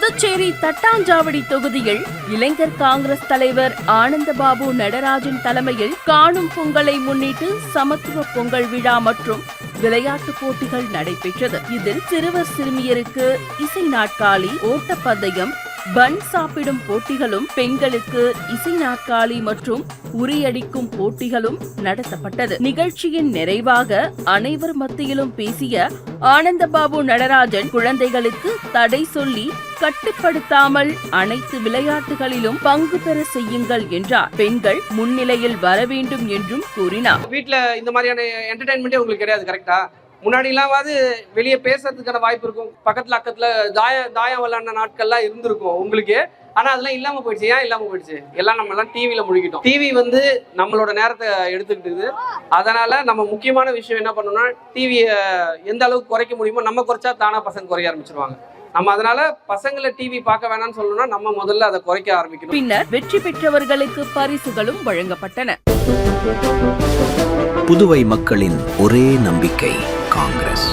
புதுச்சேரி தட்டாஞ்சாவடி தொகுதியில் இளைஞர் காங்கிரஸ் தலைவர் ஆனந்தபாபு நடராஜன் தலைமையில் காணும் பொங்கலை முன்னிட்டு சமத்துவ பொங்கல் விழா மற்றும் விளையாட்டுப் போட்டிகள் நடைபெற்றது. இதில் சிறுவர் சிறுமியருக்கு இசை நாற்காலி, ஓட்டப்பந்தயம், பன் சாப்பிடும் போட்டிகளும், பெண்களுக்கு இசை நாற்காலி மற்றும் உரியடிக்கும் போட்டிகளும் நடத்தப்பட்டது. நிகழ்ச்சியின் நிறைவாக அனைவர் மத்தியிலும் பேசிய ஆனந்தபாபு நடராஜன், குழந்தைகளுக்கு தடை சொல்லி கட்டுப்படுத்தாமல் அனைத்து விளையாட்டுகளிலும் பங்கு பெற செய்யுங்கள் என்றார். பெண்கள் முன்னிலையில் வர வேண்டும் என்றும் கூறினார். வீட்டுல இந்த மாதிரியான என்டர்டைன்மெண்டே உங்களுக்கு கிடையாது, கரெக்டா? முன்னாடி இல்லாம வெளியே பேசுறதுக்கான வாய்ப்பு இருக்கும். பக்கத்துல அக்கத்துல தாயம் விளையாடின நாட்கள்லாம் இருந்திருக்கும் உங்களுக்கு. ஆனா அதெல்லாம் இல்லாம போயிடுச்சு. ஏன் இல்லாம போயிடுச்சு? எல்லாம் நம்ம எல்லாம் டிவியில முழுகிட்டோம். டிவி நம்மளோட நேரத்தை எடுத்துக்கிட்டு, அதனால நம்ம முக்கியமான விஷயம் என்ன பண்ணணும்னா, டிவியை எந்த அளவுக்கு குறைக்க முடியுமோ நம்ம குறைச்சா தானா பசங்க குறைய ஆரம்பிச்சிருவாங்க. நம்ம அதனால பசங்களை டிவி பார்க்க வேணாம்னு சொல்லணும்னா நம்ம முதல்ல அதை குறைக்க ஆரம்பிக்கணும். பின்னர் வெற்றி பெற்றவர்களுக்கு பரிசுகளும் வழங்கப்பட்டன. புதுவை மக்களின் ஒரே நம்பிக்கை காங்கிரஸ்.